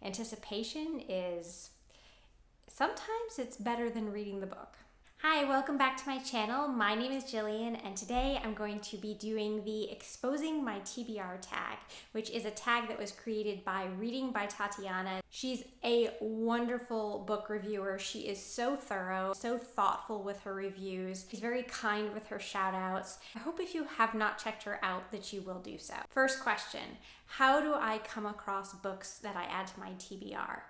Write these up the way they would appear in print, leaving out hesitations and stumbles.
Anticipation is sometimes it's better than reading the book. Hi, welcome back to my channel. My name is Jillian, and today I'm going to be doing the Exposing My TBR tag, which is a tag that was created by Reading by Tatiana. She's a wonderful book reviewer. She is so thorough, so thoughtful with her reviews. She's very kind with her shout outs. I hope if you have not checked her out that you will do so. First question, how do I come across books that I add to my TBR?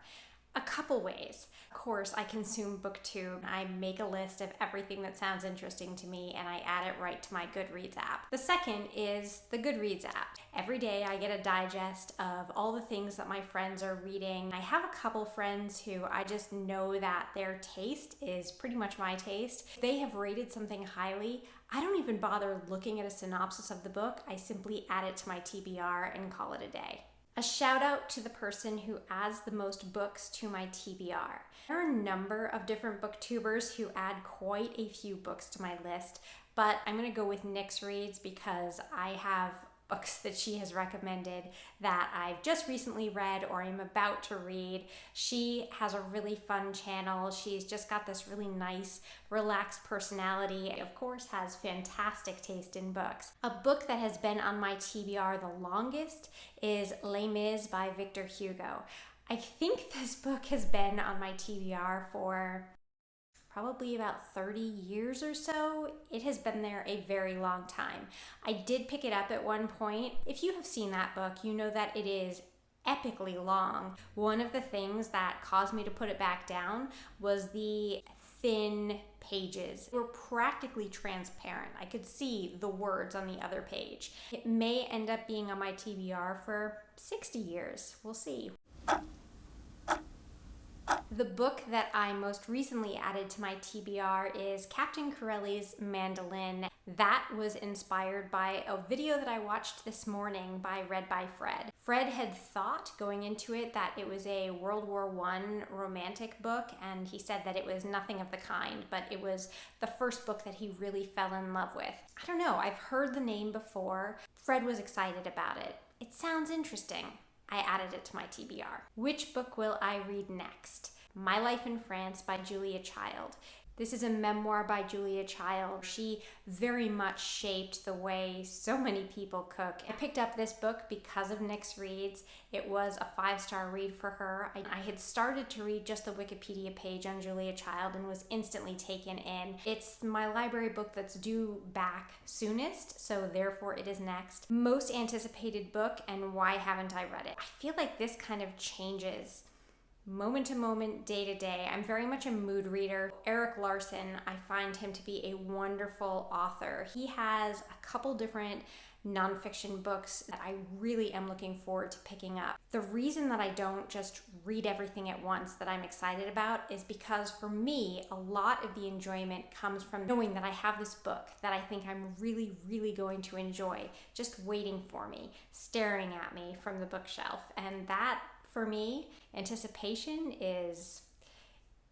A couple ways. Of course, I consume Booktube. I make a list of everything that sounds interesting to me and I add it right to my Goodreads app. The second is the Goodreads app. Every day I get a digest of all the things that my friends are reading. I have a couple friends who I just know that their taste is pretty much my taste. If they have rated something highly, I don't even bother looking at a synopsis of the book. I simply add it to my TBR and call it a day. A shout out to the person who adds the most books to my TBR. There are a number of different booktubers who add quite a few books to my list, but I'm gonna go with Nyx Reads because I have books that she has recommended that I've just recently read or I'm about to read. She has a really fun channel. She's just got this really nice, relaxed personality. Of course, has fantastic taste in books. A book that has been on my TBR the longest is Les Mis by Victor Hugo. I think this book has been on my TBR for probably about 30 years or so. It has been there a very long time. I did pick it up at one point. If you have seen that book, you know that it is epically long. One of the things that caused me to put it back down was the thin pages. They were practically transparent. I could see the words on the other page. It may end up being on my TBR for 60 years. We'll see. The book that I most recently added to my TBR is Captain Corellis' Mandolin. That was inspired by a video that I watched this morning read by Fred. Fred had thought going into it that it was a World War I romantic book, and he said that it was nothing of the kind, but it was the first book that he really fell in love with. I don't know, I've heard the name before. Fred was excited about it. It sounds interesting. I added it to my TBR. Which book will I read next? My Life in France by Julia Child. This is a memoir by Julia Child. She very much shaped the way so many people cook. I picked up this book because of Nyx Reads. It was a 5-star read for her. I had started to read just the Wikipedia page on Julia Child and was instantly taken in. It's my library book that's due back soonest, so therefore it is next. Most anticipated book, and why haven't I read it? I feel like this kind of changes moment to moment, day to day. I'm very much a mood reader. Eric Larson, I find him to be a wonderful author. He has a couple different nonfiction books that I really am looking forward to picking up. The reason that I don't just read everything at once that I'm excited about is because for me, a lot of the enjoyment comes from knowing that I have this book that I think I'm really, really going to enjoy, just waiting for me, staring at me from the bookshelf. And that, for me, anticipation is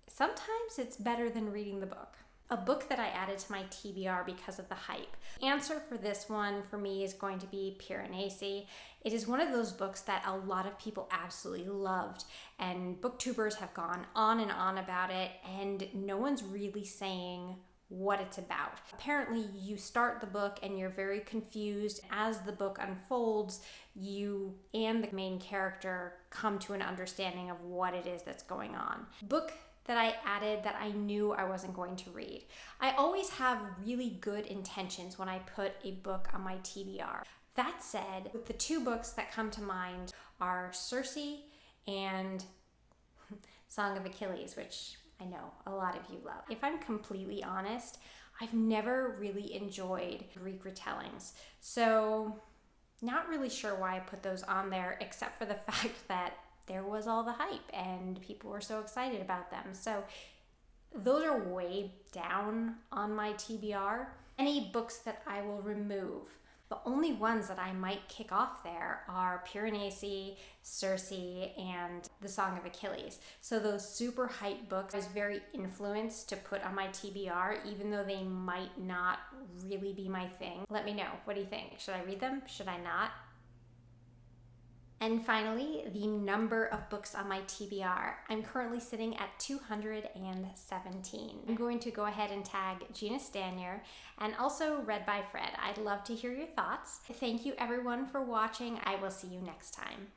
sometimes it's better than reading the book. A book that I added to my TBR because of the hype. Answer for this one for me is going to be Piranesi. It is one of those books that a lot of people absolutely loved, and booktubers have gone on and on about it, and no one's really saying what it's about. Apparently you start the book and you're very confused. As the book unfolds, you and the main character come to an understanding of what it is that's going on. Book that I added that I knew I wasn't going to read. I always have really good intentions when I put a book on my TBR. That said, the two books that come to mind are Circe and Song of Achilles, which I know a lot of you love. If I'm completely honest, I've never really enjoyed Greek retellings. So not really sure why I put those on there, except for the fact that there was all the hype and people were so excited about them. So those are way down on my TBR. Any books that I will remove, the only ones that I might kick off there are Piranesi, Circe, and The Song of Achilles. So those super hype books I was very influenced to put on my TBR, even though they might not really be my thing. Let me know. What do you think? Should I read them? Should I not? And finally, the number of books on my TBR. I'm currently sitting at 217. I'm going to go ahead and tag Gina Stanier and also Read by Fred. I'd love to hear your thoughts. Thank you everyone for watching. I will see you next time.